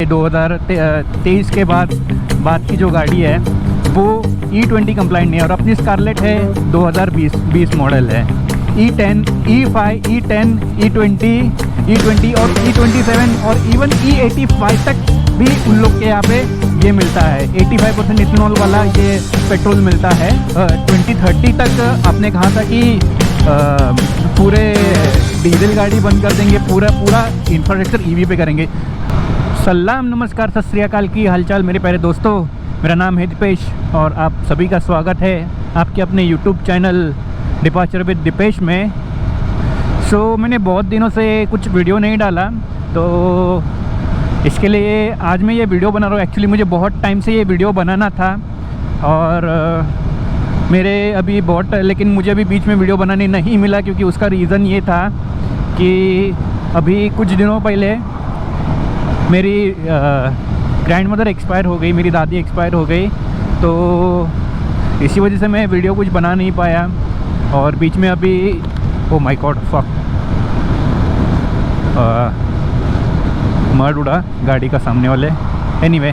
2023 के बाद की जो गाड़ी है वो E20 कंप्लाइंट नहीं है, और अपनी स्कारलेट है 2020 मॉडल है। E10, E5, E10, E20 और E27 और इवन E85 तक भी उन लोग के यहाँ पे ये मिलता है। 85% इथेनॉल वाला ये पेट्रोल मिलता है। 2030 तक आपने कहा था कि पूरे डीजल गाड़ी बंद कर देंगे, पूरा इंफ्रास्ट्रक्चर ईवी पे करेंगे। सलाम, नमस्कार, सत श्री अकाल की हालचाल मेरे प्यारे दोस्तों। मेरा नाम है दीपेश और आप सभी का स्वागत है आपके अपने YouTube channel departure with Deepesh में। मैंने बहुत दिनों से कुछ वीडियो नहीं डाला, तो इसके लिए आज मैं ये वीडियो बना रहा हूँ। एक्चुअली मुझे बहुत टाइम से ये वीडियो बनाना था और मेरे अभी लेकिन मुझे अभी बीच में वीडियो बनाने नहीं मिला, क्योंकि उसका रीज़न ये था कि अभी कुछ दिनों पहले मेरी ग्रैंड मदर एक्सपायर हो गई, मेरी दादी एक्सपायर हो गई, तो इसी वजह से मैं वीडियो कुछ बना नहीं पाया। और बीच में अभी ओ माय गॉड फक मर्ड उड़ा गाड़ी का सामने वाले। एनीवे,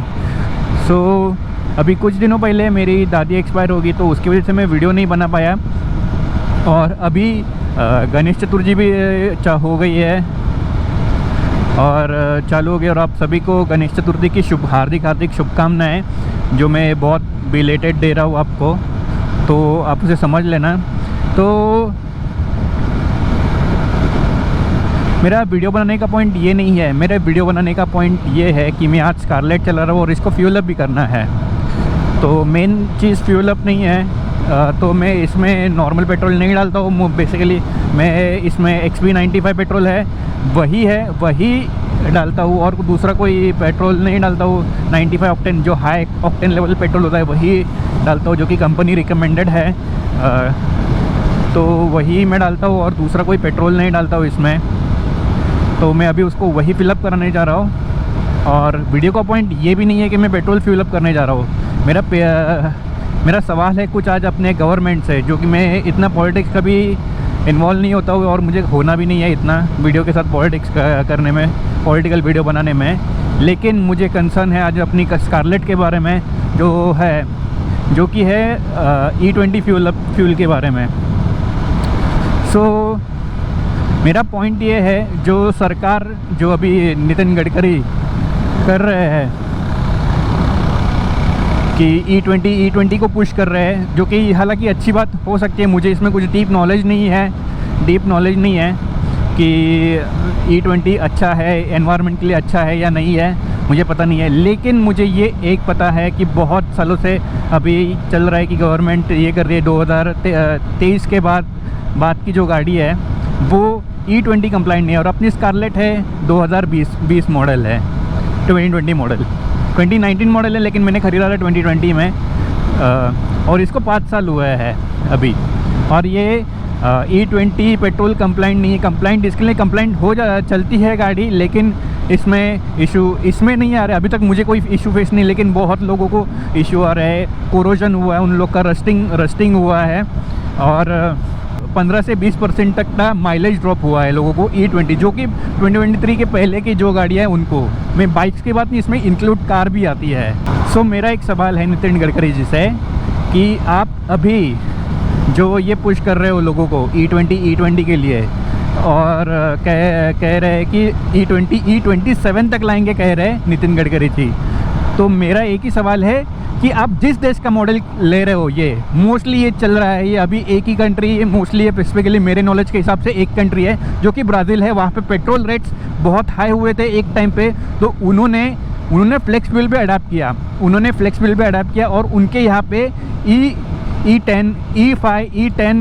अभी कुछ दिनों पहले मेरी दादी एक्सपायर होगी, तो उसकी वजह से मैं वीडियो नहीं बना पाया। और अभी गणेश चतुर्थी भी हो गई है और चालू हो गई, और आप सभी को गणेश चतुर्थी की हार्दिक शुभकामनाएं, जो मैं बहुत बिलेटेड दे रहा हूँ आपको, तो आप उसे समझ लेना। तो मेरा वीडियो बनाने का पॉइंट ये नहीं है, मेरा वीडियो बनाने का पॉइंट ये है कि मैं आज स्कारलेट चला रहा हूँ और इसको फ्यूल अप भी करना है। तो मेन चीज़ फ्यूल अप नहीं है, तो मैं इसमें नॉर्मल पेट्रोल नहीं डालता हूँ। बेसिकली मैं इसमें XP95 पेट्रोल है वही डालता हूँ, और दूसरा कोई पेट्रोल नहीं डालता हूँ। 95 ऑक्टेन जो हाई ऑक्टेन लेवल पेट्रोल होता है वही डालता हूँ, जो कि कंपनी रिकमेंडेड है, तो वही मैं डालता हूँ, और दूसरा कोई पेट्रोल नहीं डालता हूँ इसमें। तो मैं अभी उसको वही फिलअप कराने जा रहा हूँ, और वीडियो का पॉइंट ये भी नहीं है कि मैं पेट्रोल फिलअप करने जा रहा हूँ। मेरा सवाल है कुछ आज अपने गवर्नमेंट से, जो कि मैं इतना पॉलिटिक्स कभी इन्वॉल्व नहीं होता हूँ और मुझे होना भी नहीं है इतना वीडियो के साथ पॉलिटिक्स करने में, पॉलिटिकल वीडियो बनाने में। लेकिन मुझे कंसर्न है आज अपनी स्कारलेट के बारे में, जो कि है E20 फ्यूल के बारे में। मेरा पॉइंट ये है, जो सरकार जो अभी नितिन गडकरी कर रहे हैं कि E20 को पुश कर रहे हैं, जो कि हालांकि अच्छी बात हो सकती है। मुझे इसमें कुछ डीप नॉलेज नहीं है कि E20 अच्छा है, एनवायरनमेंट के लिए अच्छा है या नहीं है, मुझे पता नहीं है। लेकिन मुझे ये एक पता है कि बहुत सालों से अभी चल रहा है कि गवर्नमेंट ये कर रही है। 2023 के बाद की जो गाड़ी है वो E20 कंप्लाइंट नहीं है, और अपनी स्कारलेट है 2020 मॉडल है, 2020 मॉडल 2019 मॉडल है, लेकिन मैंने ख़रीदा था 2020 में, और इसको 5 साल हुआ है अभी। और ये E20 पेट्रोल कंप्लाइंट नहीं है। कंप्लाइंट इसके लिए कंप्लाइंट चलती है गाड़ी, लेकिन इसमें नहीं आ रहा है। अभी तक मुझे कोई इशू फेस नहीं, लेकिन बहुत लोगों को इशू आ रहा है। कोरोजन हुआ है, उन लोग का रस्टिंग हुआ है, और 15 से 20% तक का माइलेज ड्रॉप हुआ है लोगों को E20, जो कि 2023 के पहले की जो गाड़ियाँ हैं उनको। मैं बाइक्स की बात नहीं, इसमें इंक्लूड कार भी आती है। मेरा एक सवाल है नितिन गडकरी जी से कि आप अभी जो ये पुश कर रहे हो लोगों को E20 के लिए, और कह रहे हैं कि E27 तक लाएंगे, कह रहे हैं नितिन गडकरी जी। तो मेरा एक ही सवाल है कि आप जिस देश का मॉडल ले रहे हो, ये मोस्टली ये चल रहा है, ये अभी एक ही कंट्री मोस्टली है, स्पेसिफिकली मेरे नॉलेज के हिसाब से एक कंट्री है जो कि ब्राज़ील है। वहाँ पे पेट्रोल रेट्स बहुत हाई हुए थे एक टाइम पे, तो उन्होंने फ्लेक्स फ्यूल पे अडाप्ट किया, और उनके यहाँ पे E10, E5, E10,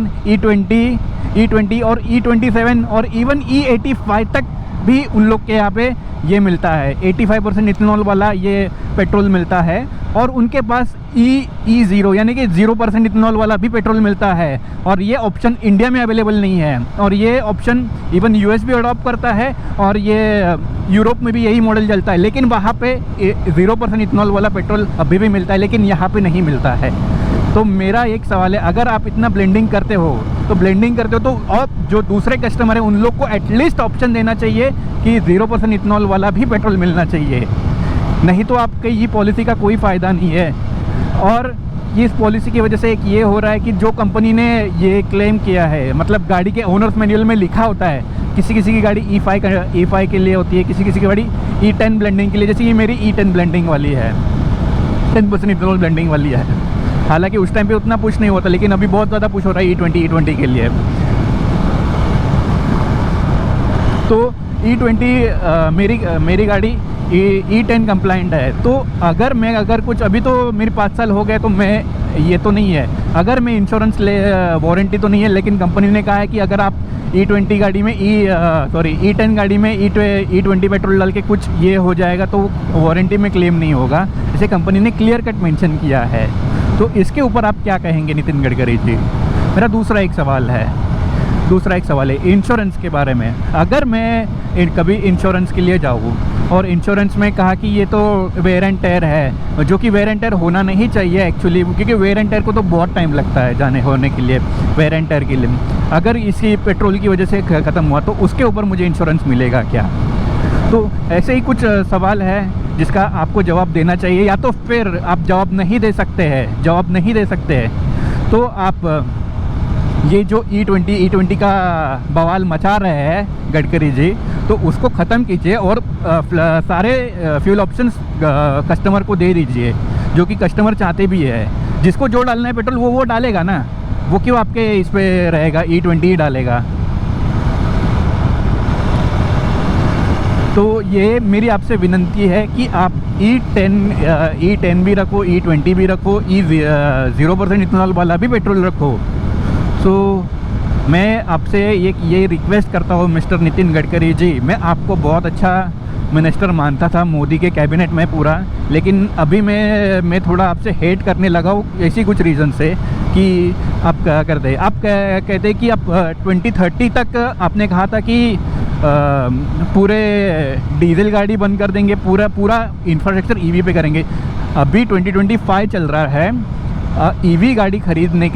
E20 और E27 और इवन E85 तक भी उन लोग के यहाँ पे ये मिलता है। 85% इथेनॉल वाला ये पेट्रोल मिलता है, और उनके पास E0 यानी कि 0% इथेनॉल वाला भी पेट्रोल मिलता है। और ये ऑप्शन इंडिया में अवेलेबल नहीं है, और ये ऑप्शन इवन US भी अडॉप्ट करता है, और ये यूरोप में भी यही मॉडल चलता है। लेकिन वहाँ पे 0% इथेनॉल वाला पेट्रोल अभी भी मिलता है, लेकिन यहाँ पे नहीं मिलता है। तो मेरा एक सवाल है, अगर आप इतना ब्लेंडिंग करते हो तो और जो दूसरे कस्टमर हैं उन लोग को एटलीस्ट ऑप्शन देना चाहिए कि 0% इथेनॉल वाला भी पेट्रोल मिलना चाहिए। नहीं तो आपके ये पॉलिसी का कोई फ़ायदा नहीं है। और इस पॉलिसी की वजह से एक ये हो रहा है कि जो कंपनी ने ये क्लेम किया है, मतलब गाड़ी के ओनर्स मैनुअल में लिखा होता है, किसी किसी की गाड़ी E5 के लिए होती है, किसी किसी की गाड़ी E10 ब्लेंडिंग के लिए, जैसे ये मेरी E10 ब्लेंडिंग वाली है, 10% इथेनॉल ब्लेंडिंग वाली है। हालांकि उस टाइम पे उतना पुश नहीं होता, लेकिन अभी बहुत ज़्यादा पुश हो रहा है E20 के लिए। तो E20 मेरी गाड़ी E10 कंप्लाइंट है। तो अगर कुछ, अभी तो मेरे 5 साल हो गए, तो मैं ये तो नहीं है, अगर मैं इंश्योरेंस वारंटी तो नहीं है, लेकिन कंपनी ने कहा है कि अगर आप E10 गाड़ी में E10 गाड़ी में E20 पेट्रोल डाल के कुछ ये हो जाएगा तो वारंटी में क्लेम नहीं होगा, इसे कंपनी ने क्लियर कट मेंशन किया है। तो इसके ऊपर आप क्या कहेंगे नितिन गडकरी जी? मेरा दूसरा एक सवाल है इंश्योरेंस के बारे में। अगर मैं कभी इंश्योरेंस के लिए जाऊँ और इंश्योरेंस में कहा कि ये तो वेयर एंड टेयर है, जो कि वेयर एंड टेयर होना नहीं चाहिए एक्चुअली, क्योंकि वेयर एंड टेयर को तो बहुत टाइम लगता है जाने होने के लिए, वेयर एंड टेयर के लिए। अगर इसी पेट्रोल की वजह से ख़त्म हुआ तो उसके ऊपर मुझे इंश्योरेंस मिलेगा क्या? तो ऐसे ही कुछ सवाल है जिसका आपको जवाब देना चाहिए, या तो फिर आप जवाब नहीं दे सकते हैं तो आप ये जो E20 का बवाल मचा रहे हैं गडकरी जी, तो उसको ख़त्म कीजिए और सारे फ्यूल ऑप्शंस कस्टमर को दे दीजिए, जो कि कस्टमर चाहते भी है। जिसको जो डालना है पेट्रोल वो डालेगा ना, वो क्यों आपके इस पे रहेगा, E20 ही डालेगा। तो ये मेरी आपसे विनंती है कि आप E10 भी रखो, E20 भी रखो, 0% इथेनॉल वाला भी पेट्रोल रखो। तो मैं आपसे ये रिक्वेस्ट करता हूँ मिस्टर नितिन गडकरी जी, मैं आपको बहुत अच्छा मिनिस्टर मानता था मोदी के कैबिनेट में पूरा, लेकिन अभी मैं थोड़ा आपसे हेट करने लगा हूँ ऐसी कुछ रीज़न से कि आप क्या करते हैं, आप कहते हैं कि आप 2030 तक आपने कहा था कि पूरे डीजल गाड़ी बंद कर देंगे, पूरा इंफ्रास्ट्रक्चर ईवी पे करेंगे। अभी 2025 चल रहा है। ईवी गाड़ी खरीदने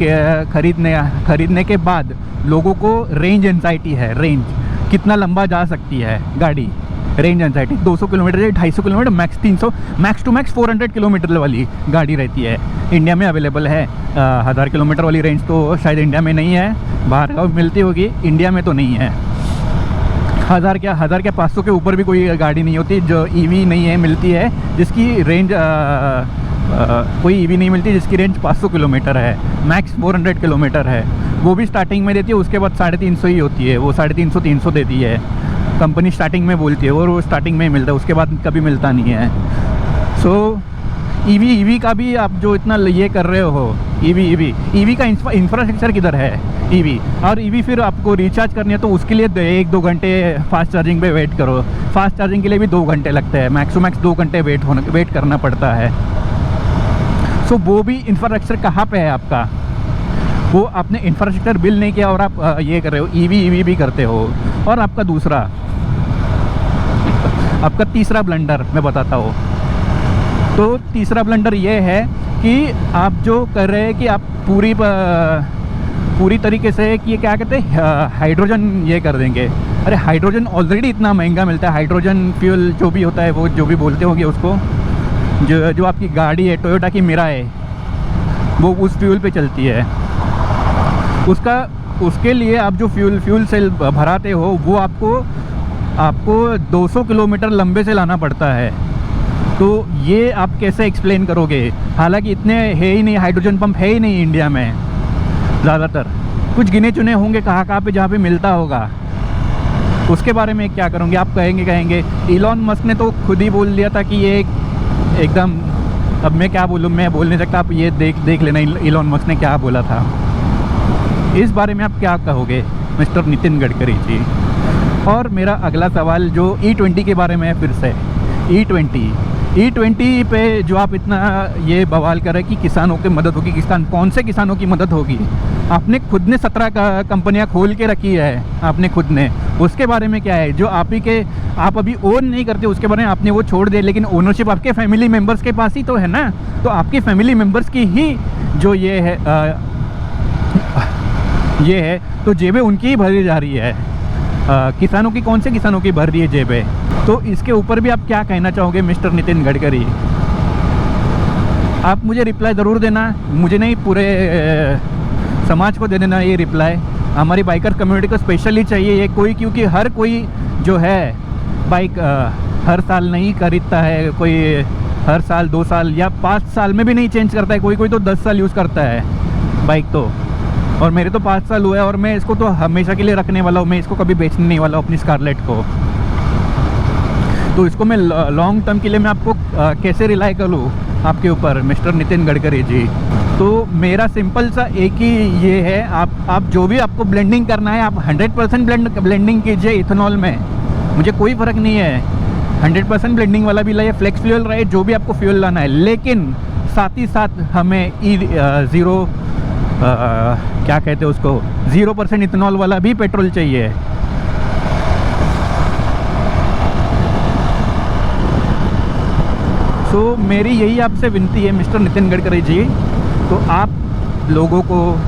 के बाद लोगों को रेंज एंजाइटी है। रेंज कितना लंबा जा सकती है गाड़ी, रेंज एंजाइटी 200 किलोमीटर या 250 kilometre, max 300, max two max 400 kilometre वाली गाड़ी रहती है। इंडिया में अवेलेबल है। 1000 किलोमीटर वाली रेंज तो शायद इंडिया में नहीं है, बाहर का मिलती होगी, इंडिया में तो नहीं है। 1000 क्या 500 के ऊपर भी कोई गाड़ी नहीं होती जो ईवी नहीं है, मिलती है जिसकी रेंज कोई ईवी नहीं मिलती जिसकी रेंज 500 किलोमीटर है, मैक्स 400 किलोमीटर है। वो भी स्टार्टिंग में देती है, उसके बाद 350 ही होती है, वो 350 देती है कंपनी, स्टार्टिंग में बोलती है, और वो स्टार्टिंग में ही मिलता है, उसके बाद कभी मिलता नहीं है। सो ईवी का भी आप जो इतना ये कर रहे हो, ईवी का इंफ्रास्ट्रक्चर किधर है ईवी? और ईवी फिर आपको रिचार्ज करनी है तो उसके लिए 1-2 घंटे फास्ट चार्जिंग पे वेट करो। फास्ट चार्जिंग के लिए भी 2 घंटे लगते हैं, मैक्स टू मैक्स 2 घंटे वेट करना पड़ता है। सो वो भी इंफ्रास्ट्रक्चर कहाँ पे है आपका? वो आपने इंफ्रास्ट्रक्चर बिल नहीं किया और आप ये कर रहे हो, ईवी भी करते हो। और आपका तीसरा ब्लंडर मैं बताता हूँ। तो तीसरा ब्लंडर ये है कि आप जो कर रहे हैं कि आप पूरी तरीके से कि ये क्या कहते हैं, हाइड्रोजन ये कर देंगे। अरे हाइड्रोजन ऑलरेडी इतना महंगा मिलता है, हाइड्रोजन फ्यूल जो भी होता है, वो जो भी बोलते होंगे उसको, जो आपकी गाड़ी है टोयोटा की मिराई, वो उस फ्यूल पे चलती है। उसके लिए आप जो फ्यूल सेल भराते हो वो आपको 200 किलोमीटर लंबे से लाना पड़ता है। तो ये आप कैसे एक्सप्लेन करोगे? हालांकि इतने है ही नहीं, हाइड्रोजन पंप है ही नहीं इंडिया में, ज़्यादातर कुछ गिने चुने होंगे कहाँ पे जहाँ पे मिलता होगा। उसके बारे में क्या करोगे? आप कहेंगे इलॉन मस्क ने तो खुद ही बोल दिया था कि ये एकदम, अब मैं क्या बोलूँ, मैं बोल नहीं सकता, आप ये देख लेना इलॉन मस्क ने क्या बोला था। इस बारे में आप क्या कहोगे मिस्टर नितिन गडकरी जी? और मेरा अगला सवाल जो E20 के बारे में है, फिर से E20 पे जो आप इतना ये बवाल कर रहे हैं कि किसानों की मदद होगी, कौन से किसानों की मदद होगी? आपने खुद ने 17 कंपनियां खोल के रखी है, आपने खुद ने, उसके बारे में क्या है? जो आप अभी ओन नहीं करते उसके बारे में आपने वो छोड़ दिया, लेकिन ओनरशिप आपके फैमिली मेम्बर्स के पास ही तो है ना। तो आपके फैमिली मेम्बर्स की ही जो ये है तो जेबें उनकी ही भरी जा रही है। किसानों की, कौन से किसानों की भर रही है जेबें? तो इसके ऊपर भी आप क्या कहना चाहोगे मिस्टर नितिन गडकरी? आप मुझे रिप्लाई ज़रूर देना, मुझे नहीं, पूरे समाज को दे देना ये रिप्लाई। हमारी बाइकर कम्युनिटी को स्पेशली चाहिए ये कोई, क्योंकि हर कोई जो है बाइक हर साल नहीं खरीदता है, कोई हर साल 2 साल या 5 साल में भी नहीं चेंज करता है, कोई तो 10 साल यूज़ करता है बाइक तो। और मेरे तो 5 साल हुए और मैं इसको तो हमेशा के लिए रखने वाला हूँ, मैं इसको कभी बेचने नहीं वाला हूँ अपनी स्कारलेट को। तो इसको मैं लॉन्ग टर्म के लिए मैं आपको कैसे रिलाई करूँ आपके ऊपर मिस्टर नितिन गडकरी जी? तो मेरा सिंपल सा एक ही ये है, आप जो भी आपको ब्लेंडिंग करना है आप 100% ब्लेंडिंग कीजिए इथेनॉल में, मुझे कोई फ़र्क नहीं है। 100% ब्लेंडिंग वाला भी लाइए, फ्लेक्स फ्यूल रहे, जो भी आपको फ्यूल लाना है, लेकिन साथ ही साथ हमें ज़ीरो क्या कहते हैं उसको, 0% इथेनॉल वाला भी पेट्रोल चाहिए। सो मेरी यही आपसे विनती है मिस्टर नितिन गडकरी जी, तो आप लोगों को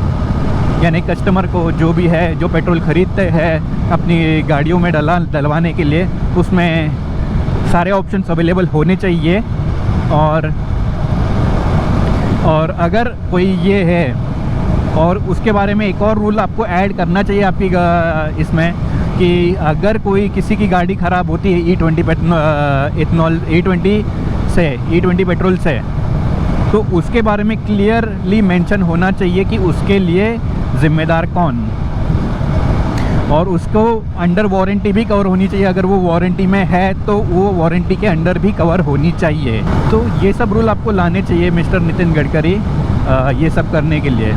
यानी कस्टमर को जो भी है, जो पेट्रोल ख़रीदते हैं अपनी गाड़ियों में डलवाने के लिए, उसमें सारे ऑप्शंस अवेलेबल होने चाहिए। और अगर कोई ये है, और उसके बारे में एक और रूल आपको ऐड करना चाहिए आपकी इसमें, कि अगर कोई किसी की गाड़ी ख़राब होती है E20 इथेनॉल E20 पेट्रोल से, तो उसके बारे में क्लियरली मेंशन होना चाहिए कि उसके लिए ज़िम्मेदार कौन, और उसको अंडर वारंटी भी कवर होनी चाहिए। अगर वो वारंटी में है तो वो वारंटी के अंडर भी कवर होनी चाहिए। तो ये सब रूल आपको लाने चाहिए मिस्टर नितिन गडकरी ये सब करने के लिए।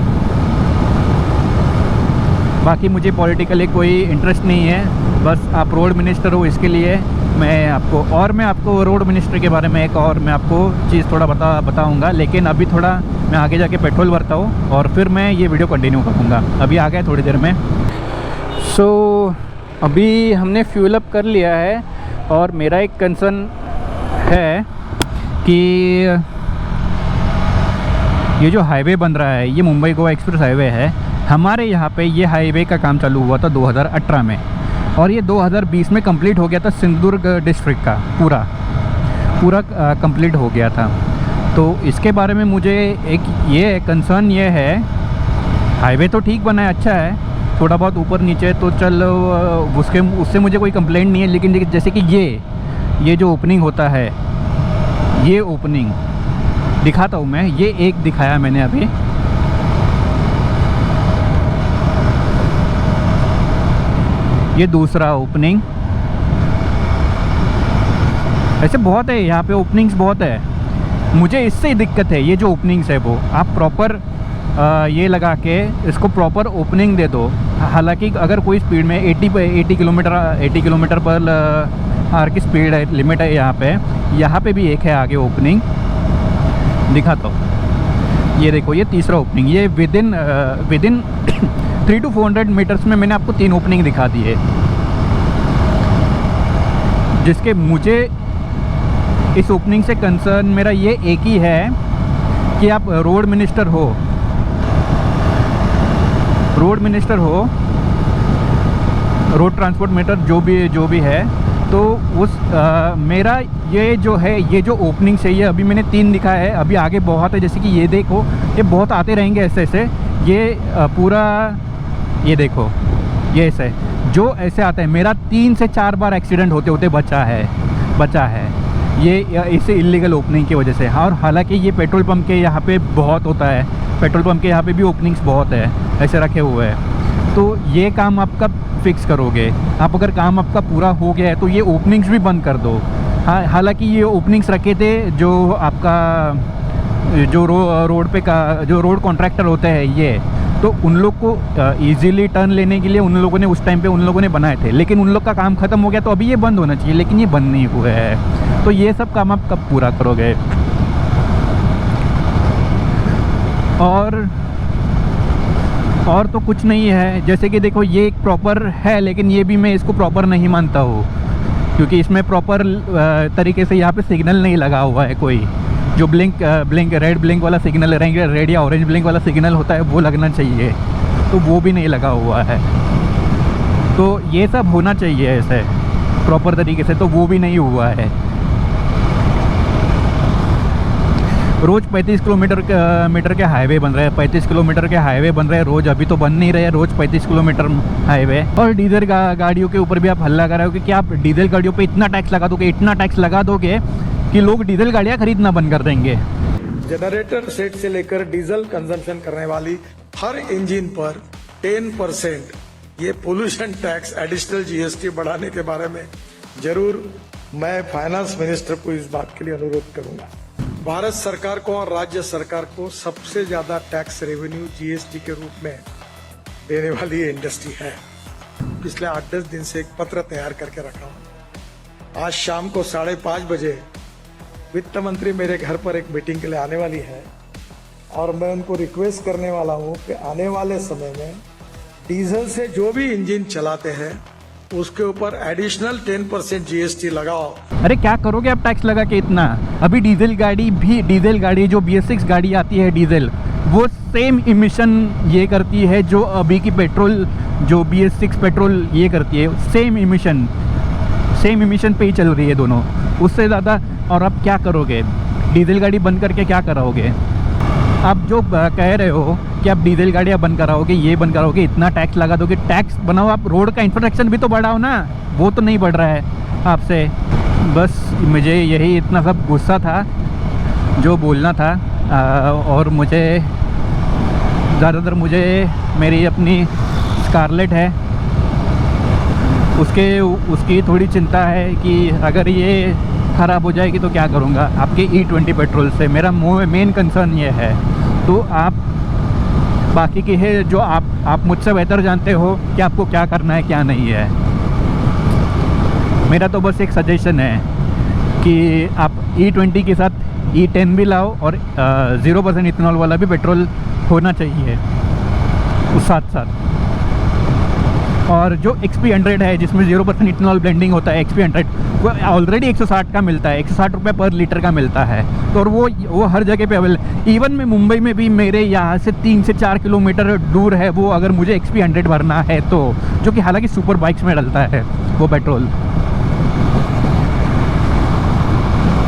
बाकी मुझे पॉलिटिकली कोई इंटरेस्ट नहीं है, बस आप रोड मिनिस्टर हो इसके लिए मैं आपको रोड मिनिस्टर के बारे में एक और मैं आपको चीज़ थोड़ा बताऊंगा। लेकिन अभी थोड़ा मैं आगे जाके पेट्रोल भरता हूँ और फिर मैं ये वीडियो कंटिन्यू करूँगा। अभी आ गया थोड़ी देर में। सो अभी हमने फ्यूल अप कर लिया है और मेरा एक कंसर्न है कि ये जो हाईवे बन रहा है, ये मुंबई गोवा एक्सप्रेस हाईवे है, हमारे यहाँ पे ये हाईवे का काम चालू हुआ था 2018 में और ये 2020 में कंप्लीट हो गया था। सिंधुदुर्ग डिस्ट्रिक्ट का पूरा कंप्लीट हो गया था। तो इसके बारे में मुझे एक ये कंसर्न ये है, हाईवे तो ठीक बना है, अच्छा है, थोड़ा बहुत ऊपर नीचे तो चल उससे मुझे कोई कंप्लेंट नहीं है। लेकिन जैसे कि ये जो ओपनिंग होता है, ये ओपनिंग दिखाता हूँ मैं, ये एक दिखाया मैंने अभी, ये दूसरा ओपनिंग, ऐसे बहुत है यहाँ पे ओपनिंग्स बहुत है। मुझे इससे ही दिक्कत है, ये जो ओपनिंग्स है वो आप प्रॉपर ये लगा के इसको प्रॉपर ओपनिंग दे दो। हालांकि अगर कोई स्पीड में 80 किलोमीटर पर आवर की स्पीड है, लिमिट है यहाँ पे भी एक है आगे ओपनिंग, दिखाता हूँ। ये देखो, ये तीसरा ओपनिंग, ये विद इन 300 to 400 मीटर्स में मैंने आपको 3 ओपनिंग दिखा दी है। जिसके मुझे इस ओपनिंग से कंसर्न मेरा ये एक ही है कि आप रोड मिनिस्टर हो, रोड ट्रांसपोर्ट मिनिस्टर जो भी है, तो उस मेरा ये जो ओपनिंग है, ये अभी मैंने 3 दिखाया है, अभी आगे बहुत है। जैसे कि ये देखो, ये बहुत आते रहेंगे ऐसे ये पूरा, ये देखो ये ऐसे जो ऐसे आता है। मेरा 3 से 4 बार एक्सीडेंट होते बचा है ये इसे इलीगल ओपनिंग की वजह से। और हालांकि ये पेट्रोल पंप के यहाँ पे बहुत होता है, पेट्रोल पंप के यहाँ पे भी ओपनिंग्स बहुत है ऐसे रखे हुए हैं। तो ये काम आप कब फिक्स करोगे? आप अगर काम आपका पूरा हो गया है तो ये ओपनिंग्स भी बंद कर दो। हालांकि ये ओपनिंग्स रखे थे जो आपका जो रोड पे का जो रोड कॉन्ट्रैक्टर होते हैं, ये तो उन लोग को इजीली टर्न लेने के लिए उन लोगों ने उस टाइम पे उन लोगों ने बनाए थे। लेकिन उन लोग का काम ख़त्म हो गया तो अभी ये बंद होना चाहिए, लेकिन ये बंद नहीं हुआ है। तो ये सब काम आप कब पूरा करोगे? और तो कुछ नहीं है। जैसे कि देखो, ये एक प्रॉपर है, लेकिन ये भी मैं इसको प्रॉपर नहीं मानता हूँ, क्योंकि इसमें प्रॉपर तरीके से यहाँ पे सिग्नल नहीं लगा हुआ है कोई। जो ब्लिंक रेड ब्लिंक वाला सिग्नल, रेड या ऑरेंज ब्लिंक वाला सिग्नल होता है वो लगना चाहिए, तो वो भी नहीं लगा हुआ है। तो ये सब होना चाहिए ऐसे। प्रॉपर तरीके से, तो वो भी नहीं हुआ है। रोज़ 35 किलोमीटर के हाईवे बन रहे हैं, 35 किलोमीटर के हाईवे बन रहे हैं रोज़, अभी तो बन नहीं रहे, रोज़ 35 किलोमीटर हाईवे। और डीजल गाड़ियों के ऊपर भी आप हल्ला कर रहे हो कि क्या आप डीजल गाड़ियों पे इतना टैक्स लगा दोगे, इतना टैक्स लगा दोगे कि लोग डीजल गाड़ियाँ खरीदना बंद कर देंगे। जनरेटर सेट से लेकर डीजल कंजम्पशन करने वाली हर इंजन पर 10% ये पोल्यूशन टैक्स एडिशनल जीएसटी बढ़ाने के बारे में जरूर मैं फाइनेंस मिनिस्टर को इस बात के लिए अनुरोध करूंगा। भारत सरकार को और राज्य सरकार को सबसे ज्यादा टैक्स रेवेन्यू जीएसटी के रूप में देने वाली ये इंडस्ट्री है। पिछले 8-10 दिन से एक पत्र तैयार करके रखा हूं। आज शाम को 5:30 बजे वित्त मंत्री मेरे घर पर एक मीटिंग के लिए आने वाली है और मैं उनको रिक्वेस्ट करने वाला हूं कि आने वाले समय में डीजल से जो भी इंजन चलाते हैं उसके ऊपर एडिशनल 10% जीएसटी लगाओ। अरे क्या करोगे आप टैक्स लगा के इतना? अभी डीजल गाड़ी जो BS6 गाड़ी आती है डीजल, वो सेम इमिशन ये करती है जो अभी की पेट्रोल, जो BS6 पेट्रोल ये करती है, सेम इमिशन पे ही चल रही है दोनों, उससे ज़्यादा। और अब क्या करोगे? डीजल गाड़ी बंद करके क्या कराओगे? आप जो कह रहे हो कि आप डीजल गाड़ियाँ बंद कराओगे, ये बंद कराओगे, इतना टैक्स लगा दोगे, टैक्स बनाओ, आप रोड का इंफ्रास्ट्रक्चर भी तो बढ़ाओ ना, वो तो नहीं बढ़ रहा है आपसे। बस मुझे यही इतना सब गुस्सा था जो बोलना था। और मुझे ज़्यादातर मेरी अपनी स्कारलेट है, उसकी थोड़ी चिंता है कि अगर ये ख़राब हो जाएगी तो क्या करूँगा आपके E20 पेट्रोल से। मेरा मेन कंसर्न ये है। तो आप बाकी के है जो आप मुझसे बेहतर जानते हो कि आपको क्या करना है क्या नहीं है। मेरा तो बस एक सजेशन है कि आप E20 के साथ E10 भी लाओ और 0% इथेनॉल वाला भी पेट्रोल होना चाहिए उस साथ। और जो XP100 है जिसमें 0% इथेनॉल ब्लेंडिंग होता है, XP100 वो ऑलरेडी 160 का मिलता है, 160 रुपये पर लीटर का मिलता है। तो और वो हर जगह पे अवेलेबल, इवन में मुंबई में भी मेरे यहाँ से 3 से 4 किलोमीटर दूर है वो, अगर मुझे XP100 भरना है तो, जो कि हालांकि सुपर बाइक्स में डलता है वो पेट्रोल,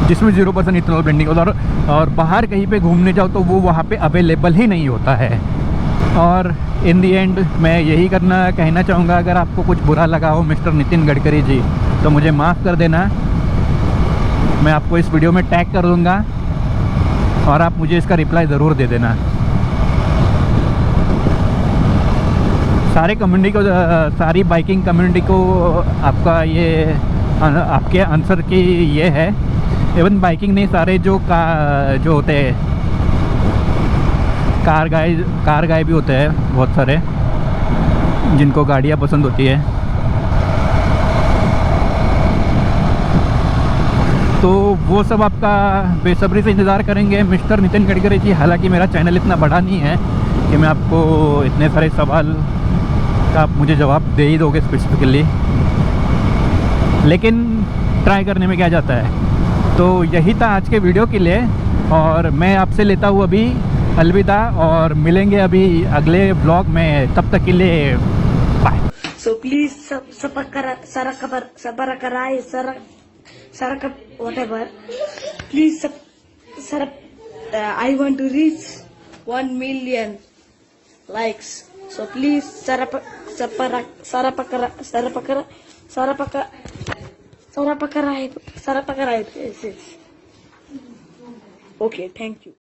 जिसमें 0% इथेनॉल ब्लेंडिंग होता है। और बाहर कहीं पे घूमने जाओ तो वो वहाँ पे अवेलेबल ही नहीं होता है। और इन दी एंड मैं यही कहना चाहूँगा, अगर आपको कुछ बुरा लगा हो मिस्टर नितिन गडकरी जी, तो मुझे माफ़ कर देना। मैं आपको इस वीडियो में टैग कर दूँगा और आप मुझे इसका रिप्लाई ज़रूर दे देना। सारी बाइकिंग कम्युनिटी को आपका ये आपके आंसर की ये है। इवन बाइकिंग नहीं, सारे जो होते हैं कार गाय भी होते हैं बहुत सारे, जिनको गाड़ियाँ पसंद होती है। तो वो सब आपका बेसब्री से इंतज़ार करेंगे मिस्टर नितिन गडकरी जी। हालांकि मेरा चैनल इतना बड़ा नहीं है कि मैं आपको इतने सारे सवाल का आप मुझे जवाब दे ही दोगे स्पेसिफिकली, लेकिन ट्राई करने में क्या जाता है। तो यही था आज के वीडियो के लिए, और मैं आपसे लेता हूँ अभी अलविदा, और मिलेंगे अभी अगले ब्लॉग में। तब तक के लिए bye. So please whatever. Please I want to reach 1 million likes. So please Okay, thank you.